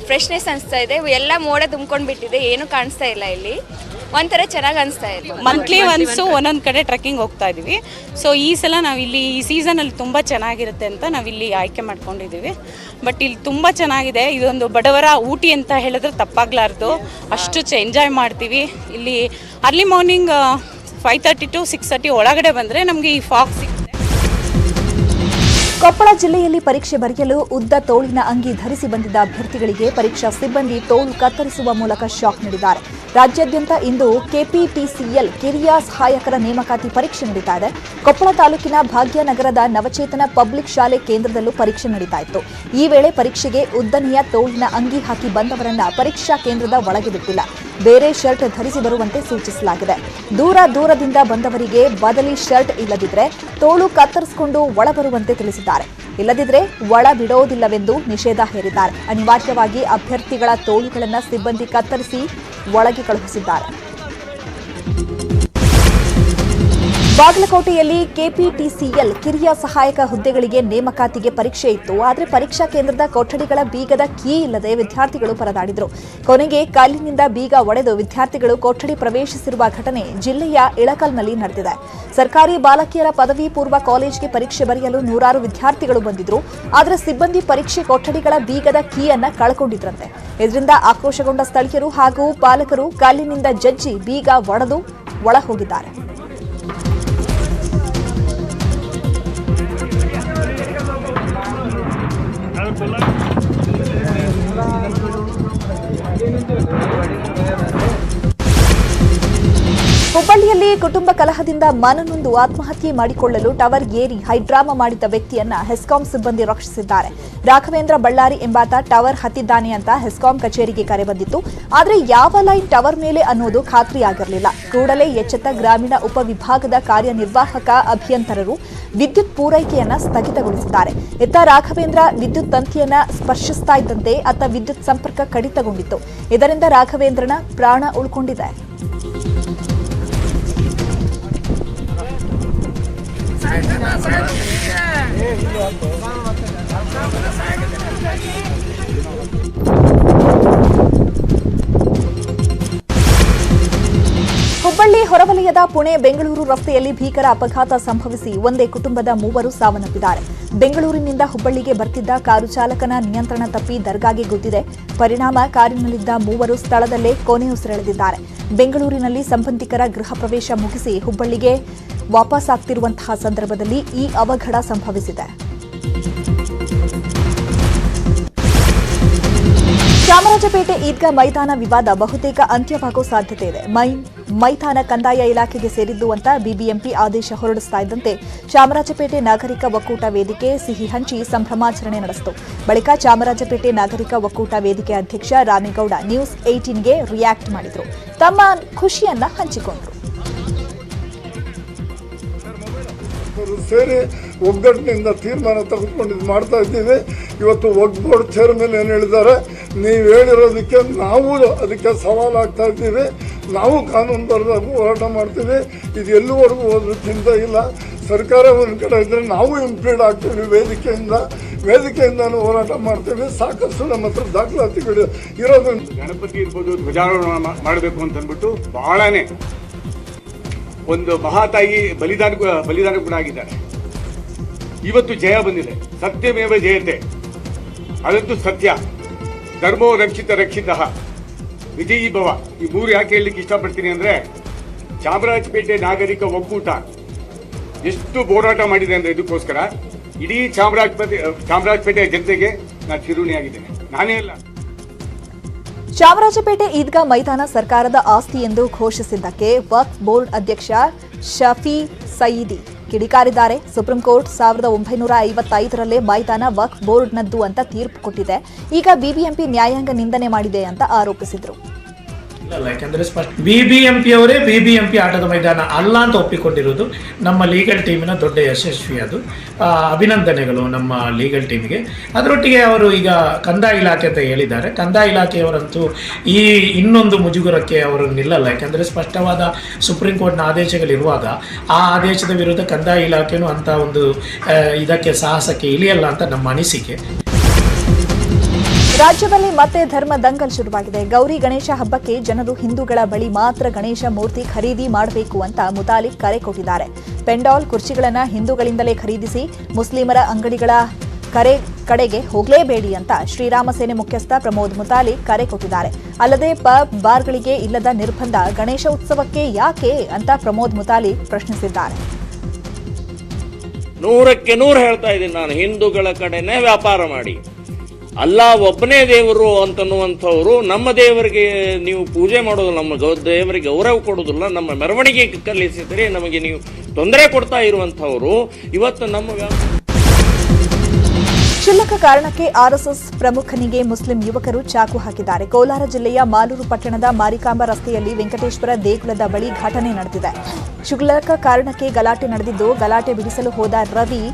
ಫ್ರೆಶ್ನೆಸ್ ಅನಿಸ್ತಾ ಇದೆ. ಎಲ್ಲ ಮೋಡ ತುಂಬ್ಕೊಂಡು ಬಿಟ್ಟಿದೆ, ಏನೂ ಕಾಣಿಸ್ತಾ ಇಲ್ಲ. ಇಲ್ಲಿ ಒಂಥರ ಚೆನ್ನಾಗಿ ಅನಿಸ್ತಾ ಇದೆ. ಮಂತ್ಲಿ ಒನ್ಸು ಒಂದೊಂದು ಕಡೆ ಟ್ರೆಕ್ಕಿಂಗ್ ಹೋಗ್ತಾ ಇದ್ದೀವಿ. ಸೊ ಈ ಸಲ ನಾವಿಲ್ಲಿ ಈ ಸೀಸನಲ್ಲಿ ತುಂಬ ಚೆನ್ನಾಗಿರುತ್ತೆ ಅಂತ ನಾವಿಲ್ಲಿ ಆಯ್ಕೆ ಮಾಡ್ಕೊಂಡಿದ್ದೀವಿ. ಬಟ್ ಇಲ್ಲಿ ತುಂಬ ಚೆನ್ನಾಗಿದೆ. ಇದೊಂದು ಬಡವರ ಊಟಿ ಅಂತ ಹೇಳಿದ್ರೆ ತಪ್ಪಾಗಲಾರ್ದು. ಅಷ್ಟು ಎಂಜಾಯ್ ಮಾಡ್ತೀವಿ. ಇಲ್ಲಿ ಅರ್ಲಿ ಮಾರ್ನಿಂಗ್ 5:30 to 6:30 ಒಳಗಡೆ ಬಂದರೆ ನಮಗೆ ಈ ಫಾಗ್ ಸಿಗುತ್ತೆ. ಕೊಪ್ಪಳ ಜಿಲ್ಲೆಯಲ್ಲಿ ಪರೀಕ್ಷೆ ಬರೆಯಲು ಉದ್ದ ತೋಳಿನ ಅಂಗಿ ಧರಿಸಿ ಬಂದಿದ್ದ ಅಭ್ಯರ್ಥಿಗಳಿಗೆ ಪರೀಕ್ಷಾ ಸಿಬ್ಬಂದಿ ತೋಳು ಕತ್ತರಿಸುವ ಮೂಲಕ ಶಾಕ್ ನೀಡಿದ್ದಾರೆ. ರಾಜ್ಯಾದ್ಯಂತ ಇಂದು ಕೆಪಿಟಿಸಿಎಲ್ ಕಿರಿಯ ಸಹಾಯಕರ ನೇಮಕಾತಿ ಪರೀಕ್ಷೆ ನಡೀತಾ ಇದೆ. ಕೊಪ್ಪಳ ತಾಲೂಕಿನ ಭಾಗ್ಯನಗರದ ನವಚೇತನ ಪಬ್ಲಿಕ್ ಶಾಲೆ ಕೇಂದ್ರದಲ್ಲೂ ಪರೀಕ್ಷೆ ನಡೀತಾ ಇತ್ತು. ಈ ವೇಳೆ ಪರೀಕ್ಷೆಗೆ ಉದ್ದನೆಯ ತೋಳಿನ ಅಂಗಿ ಹಾಕಿ ಬಂದವರನ್ನ ಪರೀಕ್ಷಾ ಕೇಂದ್ರದ ಒಳಗೆ ಬಿಟ್ಟಿಲ್ಲ. ಬೇರೆ ಶರ್ಟ್ ಧರಿಸಿ ಬರುವಂತೆ ಸೂಚಿಸಲಾಗಿದೆ. ದೂರದಿಂದ ಬಂದವರಿಗೆ ಬದಲಿ ಶರ್ಟ್ ಇಲ್ಲದಿದ್ರೆ ತೋಳು ಕತ್ತರಿಸಿಕೊಂಡು ಒಳ ಬರುವಂತೆ ತಿಳಿಸಿದ್ದಾರೆ. ಇಲ್ಲದಿದ್ರೆ ಒಳ ಬಿಡೋದಿಲ್ಲವೆಂದು ನಿಷೇಧ ಹೇರಿದ್ದಾರೆ. ಅನಿವಾರ್ಯವಾಗಿ ಅಭ್ಯರ್ಥಿಗಳ ತೋಳುಗಳನ್ನು ಸಿಬ್ಬಂದಿ ಕತ್ತರಿಸಿ ಒಳಗೆ ಕಳುಹಿಸಿದ್ದಾರೆ. ಬಾಗಲಕೋಟೆಯಲ್ಲಿ ಕೆಪಿಟಿಸಿಎಲ್ ಕಿರಿಯ ಸಹಾಯಕ ಹುದ್ದೆಗಳಿಗೆ ನೇಮಕಾತಿಗೆ ಪರೀಕ್ಷೆ ಇತ್ತು. ಆದರೆ ಪರೀಕ್ಷಾ ಕೇಂದ್ರದ ಕೊಠಡಿಗಳ ಬೀಗದ ಕೀ ಇಲ್ಲದೆ ವಿದ್ಯಾರ್ಥಿಗಳು ಪರದಾಡಿದರು. ಕೊನೆಗೆ ಕಲ್ಲಿನಿಂದ ಬೀಗ ಒಡೆದು ವಿದ್ಯಾರ್ಥಿಗಳು ಕೊಠಡಿ ಪ್ರವೇಶಿಸಿರುವ ಘಟನೆ ಜಿಲ್ಲೆಯ ಇಳಕಲ್ನಲ್ಲಿ ನಡೆದಿದೆ. ಸರ್ಕಾರಿ ಬಾಲಕಿಯರ ಪದವಿ ಪೂರ್ವ ಕಾಲೇಜಿಗೆ ಪರೀಕ್ಷೆ ಬರೆಯಲು ನೂರಾರು ವಿದ್ಯಾರ್ಥಿಗಳು ಬಂದಿದ್ರು. ಆದರೆ ಸಿಬ್ಬಂದಿ ಪರೀಕ್ಷೆ ಕೊಠಡಿಗಳ ಬೀಗದ ಕೀಯನ್ನ ಕಳ್ಕೊಂಡಿದ್ರಂತೆ. ಇದರಿಂದ ಆಕ್ರೋಶಗೊಂಡ ಸ್ಥಳೀಯರು ಹಾಗೂ ಪಾಲಕರು ಕಲ್ಲಿನಿಂದ ಜಜ್ಜಿ ಬೀಗ ಒಡೆದು ಒಳ ಹೋಗಿದ್ದಾರೆ. ಹುಬ್ಬಳ್ಳಿ ಹುಬ್ಬಳ್ಳಿಯಲ್ಲಿ ಕುಟುಂಬ ಕಲಹದಿಂದ ಮನನೊಂದು ಆತ್ಮಹತ್ಯೆ ಮಾಡಿಕೊಳ್ಳಲು ಟವರ್ ಏರಿ ಹೈಡ್ರಾಮಾ ಮಾಡಿದ್ದ ವ್ಯಕ್ತಿಯನ್ನ ಹೆಸ್ಕಾಂ ಸಿಬ್ಬಂದಿ ರಕ್ಷಿಸಿದ್ದಾರೆ. ರಾಘವೇಂದ್ರ ಬಳ್ಳಾರಿ ಎಂಬಾತ ಟವರ್ ಹತ್ತಿದ್ದಾನೆ ಅಂತ ಹೆಸ್ಕಾಂ ಕಚೇರಿಗೆ ಕರೆ ಬಂದಿತ್ತು. ಆದರೆ ಯಾವ ಲೈನ್ ಟವರ್ ಮೇಲೆ ಅನ್ನೋದು ಖಾತ್ರಿಯಾಗಿರಲಿಲ್ಲ. ಕೂಡಲೇ ಎಚ್ಚೆತ್ತ ಗ್ರಾಮೀಣ ಉಪವಿಭಾಗದ ಕಾರ್ಯನಿರ್ವಾಹಕ ಅಭಿಯಂತರರು ವಿದ್ಯುತ್ ಪೂರೈಕೆಯನ್ನ ಸ್ಥಗಿತಗೊಳಿಸಿದ್ದಾರೆ. ಇತ್ತ ರಾಘವೇಂದ್ರ ವಿದ್ಯುತ್ ತಂತಿಯನ್ನ ಸ್ಪರ್ಶಿಸ್ತಾ ಇದ್ದಂತೆ ಅತ್ತ ವಿದ್ಯುತ್ ಸಂಪರ್ಕ ಕಡಿತಗೊಂಡಿತ್ತು. ಇದರಿಂದ ರಾಘವೇಂದ್ರನ ಪ್ರಾಣ ಉಳ್ಕೊಂಡಿದೆ. ಹುಬ್ಬಳ್ಳಿ ಹೊರವಲಯದ ಪುಣೆ ಬೆಂಗಳೂರು ರಸ್ತೆಯಲ್ಲಿ ಭೀಕರ ಅಪಘಾತ ಸಂಭವಿಸಿ ಒಂದೇ ಕುಟುಂಬದ 3 ಸಾವನ್ನಪ್ಪಿದ್ದಾರೆ. ಬೆಂಗಳೂರಿನಿಂದ ಹುಬ್ಬಳ್ಳಿಗೆ ಬರ್ತಿದ್ದ ಕಾರು ಚಾಲಕನ ನಿಯಂತ್ರಣ ತಪ್ಪಿ ದರ್ಗಾಗೆ ಗುದ್ದಿದೆ. ಪರಿಣಾಮ ಕಾರಿನಲ್ಲಿದ್ದ 3 ಸ್ಥಳದಲ್ಲೇ ಕೊನೆಯುಸಿರೆಳೆದಿದ್ದಾರೆ. ಬೆಂಗಳೂರಿನಲ್ಲಿ ಸಂಬಂಧಿಕರ ಗೃಹ ಪ್ರವೇಶ ಮುಗಿಸಿ ಹುಬ್ಬಳ್ಳಿಗೆ ವಾಪಸ್ಸಾಗ್ತಿರುವಂತಹ ಸಂದರ್ಭದಲ್ಲಿ ಈ ಅವಘಡ ಸಂಭವಿಸಿದೆ. ಚಾಮರಾಜಪೇಟೆ ಈದ್ಗಾ ಮೈದಾನ ವಿವಾದ ಬಹುತೇಕ ಅಂತ್ಯವಾಗೋ ಸಾಧ್ಯತೆ ಇದೆ. ಮೈದಾನ ಕಂದಾಯ ಇಲಾಖೆಗೆ ಸೇರಿದ್ದು ಅಂತ ಬಿಬಿಎಂಪಿ ಆದೇಶ ಹೊರಡಿಸ್ತಾ ಇದ್ದಂತೆ ಚಾಮರಾಜಪೇಟೆ ನಾಗರಿಕ ಒಕ್ಕೂಟ ವೇದಿಕೆ ಸಿಹಿ ಹಂಚಿ ಸಂಭ್ರಮಾಚರಣೆ ನಡೆಸಿತು. ಬಳಿಕ ಚಾಮರಾಜಪೇಟೆ ನಾಗರಿಕ ಒಕ್ಕೂಟ ವೇದಿಕೆ ಅಧ್ಯಕ್ಷ ರಾಮೇಗೌಡ ನ್ಯೂಸ್ 18ಗೆ ರಿಯಾಕ್ಟ್ ಮಾಡಿದ್ರು. ತಮ್ಮ ಖುಷಿಯನ್ನ ಹಂಚಿಕೊಂಡ್ರು. ಸೇರಿ ಒಗ್ಗಟ್ಟಿನಿಂದ ತೀರ್ಮಾನ ತೆಗೆದುಕೊಂಡು ಇದು ಮಾಡ್ತಾ ಇದ್ದೀವಿ. ಇವತ್ತು ವಕ್ಫ್ ಬೋರ್ಡ್ ಚೇರ್ಮನ್ ಏನು ಹೇಳಿದ್ದಾರೆ, ನೀವು ಹೇಳಿರೋದಕ್ಕೆ ನಾವು ಅದಕ್ಕೆ ಸವಾಲಾಗ್ತಾ ಇದ್ದೀವಿ. ನಾವು ಕಾನೂನುಬದ್ಧವಾಗಿ ಹೋರಾಟ ಮಾಡ್ತೀವಿ. ಇದು ಎಲ್ಲಿವರೆಗೂ ಹೋದ್ರೂ ಚಿಂತೆ ಇಲ್ಲ. ಸರ್ಕಾರ ಒಂದು ಕಡೆ ಇದ್ದರೆ ನಾವು ಇಂಪ್ಲೀಡ್ ಆಗ್ತೀವಿ. ವೇದಿಕೆಯಿಂದನೂ ಹೋರಾಟ ಮಾಡ್ತೀವಿ. ಸಾಕಷ್ಟು ನಮ್ಮ ಹತ್ರ ದಾಖಲಾತಿಗಳು ಇರೋದು. ಗಣಪತಿ ಇರ್ಬೋದು, ಧ್ವಜಾರೋಹಣ ಮಾಡಬೇಕು ಅಂತ ಅಂದ್ಬಿಟ್ಟು ಬಹಳನೇ ಒಂದು ಮಹಾತಾಯಿ ಬಲಿದಾನ ಕೂಡ ಆಗಿದ್ದಾರೆ. ಇವತ್ತು ಜಯ ಬಂದಿದೆ. ಸತ್ಯಮೇವ ಜಯತೆ, ಅದಂತೂ ಸತ್ಯ. ಧರ್ಮೋ ರಕ್ಷಿತ ವಿಜಯೀ ಭವ. ಈ 3 ಯಾಕೆ ಹೇಳಲಿಕ್ಕೆ ಇಷ್ಟಪಡ್ತೀನಿ ಅಂದ್ರೆ, ಚಾಮರಾಜಪೇಟೆ ನಾಗರಿಕ ಒಕ್ಕೂಟ ಎಷ್ಟು ಹೋರಾಟ ಮಾಡಿದೆ ಅಂದ್ರೆ ಇದಕ್ಕೋಸ್ಕರ ಇಡೀ ಚಾಮರಾಜಪೇಟೆ ಜನತೆಗೆ ನಾನು ಚಿರುಣಿಯಾಗಿದ್ದೇನೆ. ನಾನೇ ಅಲ್ಲ, ಚಾಮರಾಜಪೇಟೆ ಈದ್ಗಾ ಮೈದಾನ ಸರ್ಕಾರದ ಆಸ್ತಿ ಎಂದು ಘೋಷಿಸಿದ್ದಕ್ಕೆ ವಕ್ಫ್ ಬೋರ್ಡ್ ಅಧ್ಯಕ್ಷ ಶಫಿ ಸಯೀದಿ ಕಿಡಿಕಾರಿದ್ದಾರೆ. ಸುಪ್ರೀಂ ಕೋರ್ಟ್ 1955ರಲ್ಲೇ ಮೈದಾನ ವಕ್ಫ್ ಬೋರ್ಡ್ನದ್ದು ಅಂತ ತೀರ್ಪು ಕೊಟ್ಟಿದೆ. ಈಗ ಬಿಬಿಎಂಪಿ ನ್ಯಾಯಾಂಗ ನಿಂದನೆ ಮಾಡಿದೆ ಅಂತ ಆರೋಪಿಸಿದರು. ಯಾಕಂದ್ರೆ ಬಿಬಿಎಂಪಿ ಅವರೇ ಬಿಬಿಎಂಪಿ ಆಟದ ಮೈದಾನ ಅಲ್ಲ ಅಂತ ಒಪ್ಪಿಕೊಂಡಿರುವುದು ನಮ್ಮ ಲೀಗಲ್ ಟೀಮಿನ ದೊಡ್ಡ ಯಶಸ್ವಿ. ಅದು ಅಭಿನಂದನೆಗಳು ನಮ್ಮ ಲೀಗಲ್ ಟೀಮಿಗೆ. ಅದರೊಟ್ಟಿಗೆ ಅವರು ಈಗ ಕಂದಾಯ ಇಲಾಖೆ ಅಂತ ಹೇಳಿದ್ದಾರೆ. ಕಂದಾಯ ಇಲಾಖೆಯವರಂತೂ ಈ ಇನ್ನೊಂದು ಮುಜುಗರಕ್ಕೆ ಅವರು ನಿಲ್ಲಲ್ಲ. ಯಾಕಂದರೆ ಸ್ಪಷ್ಟವಾದ ಸುಪ್ರೀಂ ಕೋರ್ಟ್ನ ಆದೇಶಗಳಿರುವಾಗ ಆ ಆದೇಶದ ವಿರುದ್ಧ ಕಂದಾಯ ಇಲಾಖೆಯೂ ಅಂತ ಒಂದು ಇದಕ್ಕೆ ಸಾಹಸಕ್ಕೆ ಇಳಿಯಲ್ಲ ಅಂತ ನಮ್ಮ ಅನಿಸಿಕೆ. ರಾಜ್ಯದಲ್ಲಿ ಮತ್ತೆ ಧರ್ಮ ದಂಗಲ್ ಶುರುವಾಗಿದೆ. ಗೌರಿ ಗಣೇಶ ಹಬ್ಬಕ್ಕೆ ಜನರು ಹಿಂದೂಗಳ ಬಳಿ ಮಾತ್ರ ಗಣೇಶ ಮೂರ್ತಿ ಖರೀದಿ ಮಾಡಬೇಕು ಅಂತ ಮುತಾಲಿಕ್ ಕರೆ ಕೊಟ್ಟಿದ್ದಾರೆ. ಪೆಂಡಾಲ್ ಕುರ್ಚಿಗಳನ್ನು ಹಿಂದೂಗಳಿಂದಲೇ ಖರೀದಿಸಿ ಮುಸ್ಲಿಮರ ಅಂಗಡಿಗಳ ಕಡೆಗೆ ಹೋಗಲೇಬೇಡಿ ಅಂತ ಶ್ರೀರಾಮ ಸೇನೆ ಮುಖ್ಯಸ್ಥ ಪ್ರಮೋದ್ ಮುತಾಲಿಕ್ ಕರೆ ಕೊಟ್ಟಿದ್ದಾರೆ. ಅಲ್ಲದೆ ಪಬ್ ಬಾರ್ಗಳಿಗೆ ಇಲ್ಲದ ನಿರ್ಬಂಧ ಗಣೇಶ ಉತ್ಸವಕ್ಕೆ ಯಾಕೆ ಅಂತ ಪ್ರಮೋದ್ ಮುತಾಲಿಕ್ ಪ್ರಶ್ನಿಸಿದ್ದಾರೆ. 100ಕ್ಕೆ 100 ಹೇಳ್ತಾ ಇದ್ದೀನಿ ನಾನು, ಹಿಂದೂಗಳ ಕಡೆನೇ ವ್ಯಾಪಾರ ಮಾಡಿ. ಅಲ್ಲಾ ಒಬ್ಬನೇ ದೇವರು ಅಂತನ್ನುವಂಥವ್ರು ನಮ್ಮ ದೇವರಿಗೆ ನೀವು ಪೂಜೆ ಮಾಡೋದು, ನಮ್ಮ ದೇವರಿಗೆ ಗೌರವ ಕೊಡೋದಿಲ್ಲ, ನಮ್ಮ ಮೆರವಣಿಗೆ ಕಲಿಸಿದರೆ ನಮಗೆ ನೀವು ತೊಂದರೆ ಕೊಡ್ತಾ ಇರುವಂಥವ್ರು ಇವತ್ತು ನಮ್ಮ ಕ್ಷುಲ್ಲಕ ಕಾರಣಕ್ಕೆ ಆರ್ಎಸ್ಎಸ್ ಪ್ರಮುಖನಿಗೆ ಮುಸ್ಲಿಂ ಯುವಕರು ಚಾಕು ಹಾಕಿದ್ದಾರೆ. ಕೋಲಾರ ಜಿಲ್ಲೆಯ ಮಾಲೂರು ಪಟ್ಟಣದ ಮಾರಿಕಾಂಬ ರಸ್ತೆಯಲ್ಲಿ ವೆಂಕಟೇಶ್ವರ ದೇಗುಲದ ಬಳಿ ಘಟನೆ ನಡೆದಿದೆ. ಕ್ಷುಲ್ಲಕ ಕಾರಣಕ್ಕೆ ಗಲಾಟೆ ನಡೆದಿದ್ದು, ಗಲಾಟೆ ಬಿಡಿಸಲು ಹೋದ ರವಿ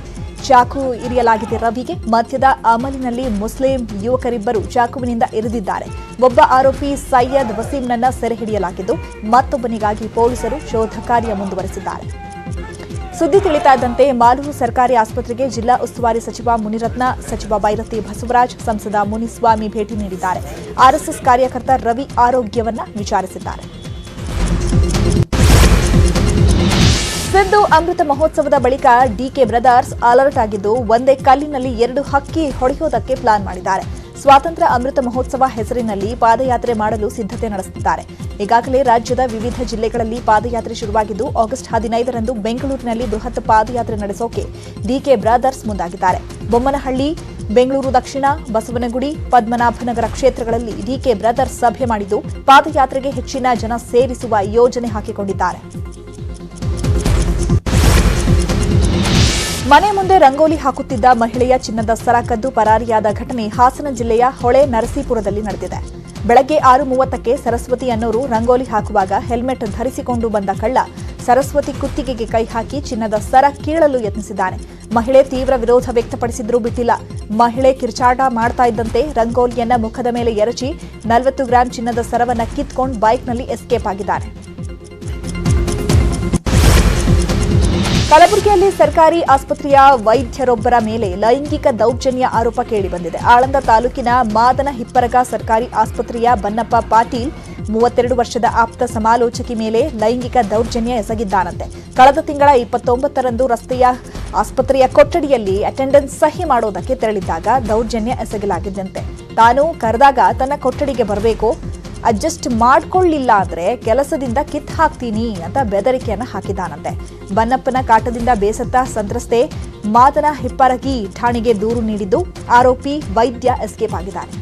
ಚಾಕು ಇರಿಯಲಾಗಿದೆ. ರವಿಗೆ ಮದ್ಯದ ಅಮಲಿನಲ್ಲಿ ಮುಸ್ಲಿಂ ಯುವಕರಿಬ್ಬರು ಚಾಕುವಿನಿಂದ ಇರಿದಿದ್ದಾರೆ. ಒಬ್ಬ ಆರೋಪಿ ಸೈಯದ್ ವಸೀಂನನ್ನ ಸೆರೆ ಹಿಡಿಯಲಾಗಿದ್ದು, ಮತ್ತೊಬ್ಬನಿಗಾಗಿ ಪೊಲೀಸರು ಶೋಧ ಕಾರ್ಯ ಮುಂದುವರೆಸಿದ್ದಾರೆ. ಸುದ್ದಿ ತಿಳಿತಾ ಇದ್ದಂತೆ ಮಾಲೂರು ಸರ್ಕಾರಿ ಆಸ್ಪತ್ರೆಗೆ ಜಿಲ್ಲಾ ಉಸ್ತುವಾರಿ ಸಚಿವ ಮುನಿರತ್ನ, ಸಚಿವ ಬೈರತಿ ಬಸವರಾಜ್, ಸಂಸದ ಮುನಿಸ್ವಾಮಿ ಭೇಟಿ ನೀಡಿದ್ದಾರೆ. ಆರ್ಎಸ್ಎಸ್ ಕಾರ್ಯಕರ್ತ ರವಿ ಆರೋಗ್ಯವನ್ನ ವಿಚಾರಿಸಿದ್ದಾರೆ. ಸಿದ್ದು ಅಮೃತ ಮಹೋತ್ಸವದ ಬಳಿಕ ಡಿಕೆ ಬ್ರದರ್ಸ್ ಅಲರ್ಟ್ ಆಗಿದ್ದು, ಒಂದೇ ಕಲ್ಲಿನಲ್ಲಿ 2 ಹಕ್ಕಿ ಹೊಡೆಯೋದಕ್ಕೆ ಪ್ಲಾನ್ ಮಾಡಿದ್ದಾರೆ. ಸ್ವಾತಂತ್ರ್ಯ ಅಮೃತ ಮಹೋತ್ಸವ ಹೆಸರಿನಲ್ಲಿ ಪಾದಯಾತ್ರೆ ಮಾಡಲು ಸಿದ್ಧತೆ ನಡೆಸುತ್ತಿದ್ದಾರೆ. ಈಗಾಗಲೇ ರಾಜ್ಯದ ವಿವಿಧ ಜಿಲ್ಲೆಗಳಲ್ಲಿ ಪಾದಯಾತ್ರೆ ಶುರುವಾಗಿದ್ದು, ಆಗಸ್ಟ್ 15ರಂದು ಬೆಂಗಳೂರಿನಲ್ಲಿ ಬೃಹತ್ ಪಾದಯಾತ್ರೆ ನಡೆಸೋಕೆ ಡಿಕೆ ಬ್ರದರ್ಸ್ ಮುಂದಾಗಿದ್ದಾರೆ. ಬೊಮ್ಮನಹಳ್ಳಿ, ಬೆಂಗಳೂರು ದಕ್ಷಿಣ, ಬಸವನಗುಡಿ, ಪದ್ಮನಾಭನಗರ ಕ್ಷೇತ್ರಗಳಲ್ಲಿ ಡಿಕೆ ಬ್ರದರ್ಸ್ ಸಭೆ ಮಾಡಿದ್ದು, ಪಾದಯಾತ್ರೆಗೆ ಹೆಚ್ಚಿನ ಜನ ಸೇರಿಸುವ ಯೋಜನೆ ಹಾಕಿಕೊಂಡಿದ್ದಾರೆ. ಮನೆ ಮುಂದೆ ರಂಗೋಲಿ ಹಾಕುತ್ತಿದ್ದ ಮಹಿಳೆಯ ಚಿನ್ನದ ಸರ ಕದ್ದು ಪರಾರಿಯಾದ ಘಟನೆ ಹಾಸನ ಜಿಲ್ಲೆಯ ಹೊಳೆ ನರಸೀಪುರದಲ್ಲಿ ನಡೆದಿದೆ. ಬೆಳಗ್ಗೆ 6:30ಕ್ಕೆ ಸರಸ್ವತಿ ಅನ್ನೋರು ರಂಗೋಲಿ ಹಾಕುವಾಗ ಹೆಲ್ಮೆಟ್ ಧರಿಸಿಕೊಂಡು ಬಂದ ಕಳ್ಳ ಸರಸ್ವತಿ ಕುತ್ತಿಗೆಗೆ ಕೈ ಹಾಕಿ ಚಿನ್ನದ ಸರ ಕೀಳಲು ಯತ್ನಿಸಿದ್ದಾನೆ. ಮಹಿಳೆ ತೀವ್ರ ವಿರೋಧ ವ್ಯಕ್ತಪಡಿಸಿದ್ರೂ ಬಿಟ್ಟಿಲ್ಲ. ಮಹಿಳೆ ಕಿರ್ಚಾಟ ಮಾಡ್ತಾ ಇದ್ದಂತೆ ರಂಗೋಲಿಯನ್ನ ಮುಖದ ಮೇಲೆ ಎರಚಿ 40 ಗ್ರಾಂ ಚಿನ್ನದ ಸರವನ್ನ ಕಿತ್ಕೊಂಡು ಬೈಕ್ನಲ್ಲಿ ಎಸ್ಕೇಪ್ ಆಗಿದ್ದಾನೆ. ಕಲಬುರಗಿಯಲ್ಲಿ ಸರ್ಕಾರಿ ಆಸ್ಪತ್ರೆಯ ವೈದ್ಯರೊಬ್ಬರ ಮೇಲೆ ಲೈಂಗಿಕ ದೌರ್ಜನ್ಯ ಆರೋಪ ಕೇಳಿಬಂದಿದೆ. ಆಳಂದ ತಾಲೂಕಿನ ಮಾದನ ಹಿಪ್ಪರಗ ಸರ್ಕಾರಿ ಆಸ್ಪತ್ರೆಯ ಬನ್ನಪ್ಪ ಪಾಟೀಲ್ 32 ವರ್ಷದ ಆಪ್ತ ಸಮಾಲೋಚಕಿ ಮೇಲೆ ಲೈಂಗಿಕ ದೌರ್ಜನ್ಯ ಎಸಗಿದ್ದಾನಂತೆ. ಕಳೆದ ತಿಂಗಳ 29ರಂದು ಆಸ್ಪತ್ರೆಯ ಕೊಠಡಿಯಲ್ಲಿ ಅಟೆಂಡೆನ್ಸ್ ಸಹಿ ಮಾಡೋದಕ್ಕೆ ತೆರಳಿದ್ದಾಗ ದೌರ್ಜನ್ಯ ಎಸಗಲಾಗಿದ್ದಂತೆ. ತಾನು ಕರೆದಾಗ ತನ್ನ ಕೊಠಡಿಗೆ ಬರಬೇಕು, ಅಡ್ಜಸ್ಟ್ ಮಾಡ್ಕೊಳ್ಳಿಲ್ಲ ಅಂದ್ರೆ ಕೆಲಸದಿಂದ ಕಿತ್ ಹಾಕ್ತೀನಿ ಅಂತ ಬೆದರಿಕೆಯನ್ನು ಹಾಕಿದ್ದಾನಂತೆ. ಬನ್ನಪ್ಪನ ಕಾಟದಿಂದ ಬೇಸತ್ತ ಸಂತ್ರಸ್ತೆ ಮಾದನ ಹಿಪ್ಪರಗಿ ಠಾಣೆಗೆ ದೂರು ನೀಡಿದ್ದು ಆರೋಪಿ ವೈದ್ಯ ಎಸ್ಕೇಪ್ ಆಗಿದ್ದಾನೆ.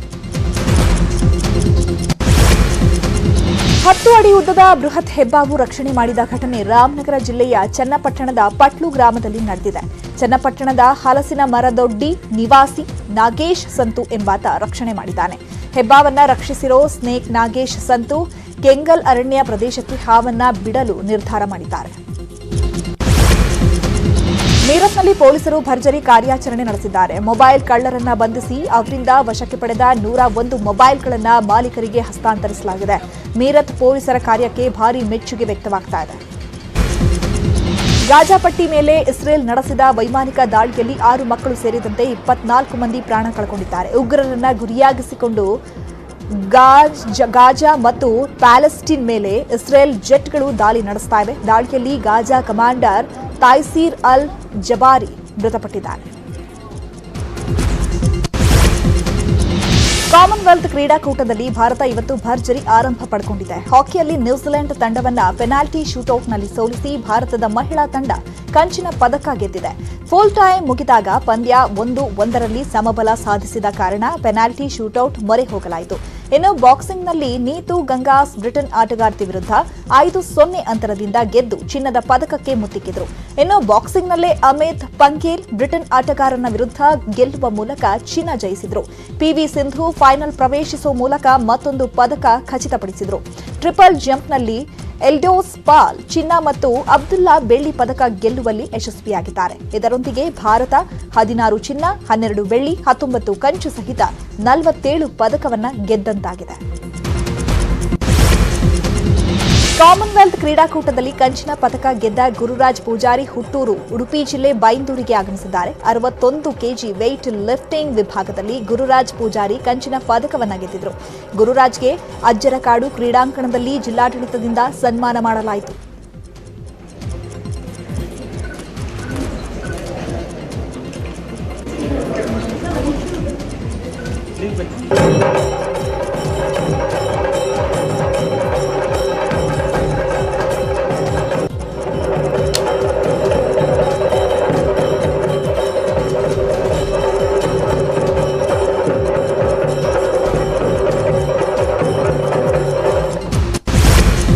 10 ಅಡಿ ಉದ್ದದ ಬೃಹತ್ ಹೆಬ್ಬಾವು ರಕ್ಷಣೆ ಮಾಡಿದ ಘಟನೆ ರಾಮನಗರ ಜಿಲ್ಲೆಯ ಚನ್ನಪಟ್ಟಣದ ಪಟ್ಲು ಗ್ರಾಮದಲ್ಲಿ ನಡೆದಿದೆ. ಚನ್ನಪಟ್ಟಣದ ಹಲಸಿನ ಮರದೊಡ್ಡಿ ನಿವಾಸಿ ನಾಗೇಶ್ ಸಂತು ಎಂಬಾತ ರಕ್ಷಣೆ ಮಾಡಿದ್ದಾನೆ. ಹೆಬ್ಬಾವನ್ನ ರಕ್ಷಿಸಿರೋ ಸ್ನೇಕ್ ನಾಗೇಶ್ ಸಂತು ಕೆಂಗಲ್ ಅರಣ್ಯ ಪ್ರದೇಶಕ್ಕೆ ಹಾವನ್ನ ಬಿಡಲು ನಿರ್ಧಾರ ಮಾಡಿದ್ದಾರೆ. ಮೀರತ್ನಲ್ಲಿ ಪೊಲೀಸರು ಭರ್ಜರಿ ಕಾರ್ಯಾಚರಣೆ ನಡೆಸಿದ್ದಾರೆ. ಮೊಬೈಲ್ ಕಳ್ಳರನ್ನ ಬಂಧಿಸಿ ಅವರಿಂದ ವಶಕ್ಕೆ ಪಡೆದ 101 ಮೊಬೈಲ್ಗಳನ್ನು ಮಾಲೀಕರಿಗೆ ಹಸ್ತಾಂತರಿಸಲಾಗಿದೆ. ಮೀರತ್ ಪೊಲೀಸರ ಕಾರ್ಯಕ್ಕೆ ಭಾರೀ ಮೆಚ್ಚುಗೆ ವ್ಯಕ್ತವಾಗ್ತಾ ಇದೆ. ಗಾಜಾಪಟ್ಟಿ ಮೇಲೆ ಇಸ್ರೇಲ್ ನಡೆಸಿದ ವೈಮಾನಿಕ ದಾಳಿಯಲ್ಲಿ 6 ಮಕ್ಕಳು ಸೇರಿದಂತೆ 24 ಮಂದಿ ಪ್ರಾಣ ಕಳೆದುಕೊಂಡಿದ್ದಾರೆ. ಉಗ್ರರನ್ನ ಗುರಿಯಾಗಿಸಿಕೊಂಡು ಗಾಜಾ ಮತ್ತು ಪ್ಯಾಲೆಸ್ಟೈನ್ ಮೇಲೆ ಇಸ್ರೇಲ್ ಜೆಟ್ಗಳು ದಾಳಿ ನಡೆಸ್ತಾ ಇವೆ. ದಾಳಿಯಲ್ಲಿ ಗಾಜಾ ಕಮಾಂಡರ್ ತಾಯ್ಸೀರ್ ಅಲ್ ಜಬಾರಿ ಮೃತಪಟ್ಟಿದ್ದಾರೆ. ಕಾಮನ್ವೆಲ್ತ್ ಕ್ರೀಡಾಕೂಟದಲ್ಲಿ ಭಾರತ ಇವತ್ತು ಭರ್ಜರಿ ಆರಂಭ ಪಡೆದುಕೊಂಡಿದೆ. ಹಾಕಿಯಲ್ಲಿ ನ್ಯೂಜಿಲೆಂಡ್ ತಂಡವನ್ನ ಪೆನಾಲ್ಟಿ ಶೂಟೌಟ್ನಲ್ಲಿ ಸೋಲಿಸಿ ಭಾರತದ ಮಹಿಳಾ ತಂಡ ಕಂಚಿನ ಪದಕ ಗೆದ್ದಿದೆ. ಫುಲ್ ಟೈಮ್ ಮುಗಿದಾಗ ಪಂದ್ಯ 1-1ರಲ್ಲಿ ಸಮಬಲ ಸಾಧಿಸಿದ ಕಾರಣ ಪೆನಾಲ್ಟಿ ಶೂಟೌಟ್ ಮೊರೆ ಹೋಗಲಾಯಿತು. ಇನ್ನು ಬಾಕ್ಸಿಂಗ್ನಲ್ಲಿ ನೀತು ಗಂಗಾಸ್ ಬ್ರಿಟನ್ ಆಟಗಾರ್ತಿ ವಿರುದ್ಧ 5-0 ಅಂತರದಿಂದ ಗೆದ್ದು ಚಿನ್ನದ ಪದಕಕ್ಕೆ ಮುತ್ತಿಕ್ಕಿದ್ರು. ಇನ್ನು ಬಾಕ್ಸಿಂಗ್ನಲ್ಲೇ ಅಮಿತ್ ಪಂಘೇಲ್ ಬ್ರಿಟನ್ ಆಟಗಾರನ ವಿರುದ್ಧ ಗೆಲ್ಲುವ ಮೂಲಕ ಚಿನ್ನ ಜಯಿಸಿದ್ರು. ಪಿವಿ ಸಿಂಧು ಫೈನಲ್ ಪ್ರವೇಶಿಸುವ ಮೂಲಕ ಮತ್ತೊಂದು ಪದಕ ಖಚಿತಪಡಿಸಿದ್ರು. ಟ್ರಿಪಲ್ ಜಂಪ್ನಲ್ಲಿ ಎಲ್ಡೋಸ್ ಪಾಲ್ ಚಿನ್ನ ಮತ್ತು ಅಬ್ದುಲ್ಲಾ ಬೆಳ್ಳಿ ಪದಕ ಗೆಲ್ಲುವಲ್ಲಿ ಯಶಸ್ವಿಯಾಗಿದ್ದಾರೆ. ಇದರೊಂದಿಗೆ ಭಾರತ 16 ಚಿನ್ನ, 12 ಬೆಳ್ಳಿ, 19 ಕಂಚು ಸಹಿತ 47 ಪದಕವನ್ನ ಗೆದ್ದಂತಾಗಿದೆ. ಕಾಮನ್ವೆಲ್ತ್ ಕ್ರೀಡಾಕೂಟದಲ್ಲಿ ಕಂಚಿನ ಪದಕ ಗೆದ್ದ ಗುರುರಾಜ್ ಪೂಜಾರಿ ಹುಟ್ಟೂರು ಉಡುಪಿ ಜಿಲ್ಲೆ ಬೈಂದೂರಿಗೆ ಆಗಮಿಸಿದ್ದಾರೆ. 61 ಕೆಜಿ ವೆಯ್ಟ್ ಲಿಫ್ಟಿಂಗ್ ವಿಭಾಗದಲ್ಲಿ ಗುರುರಾಜ್ ಪೂಜಾರಿ ಕಂಚಿನ ಪದಕವನ್ನ ಗೆದ್ದಿದ್ರು. ಗುರುರಾಜ್ಗೆ ಅಜ್ಜರಕಾಡು ಕ್ರೀಡಾಂಗಣದಲ್ಲಿ ಜಿಲ್ಲಾಡಳಿತದಿಂದ ಸನ್ಮಾನ ಮಾಡಲಾಯಿತು.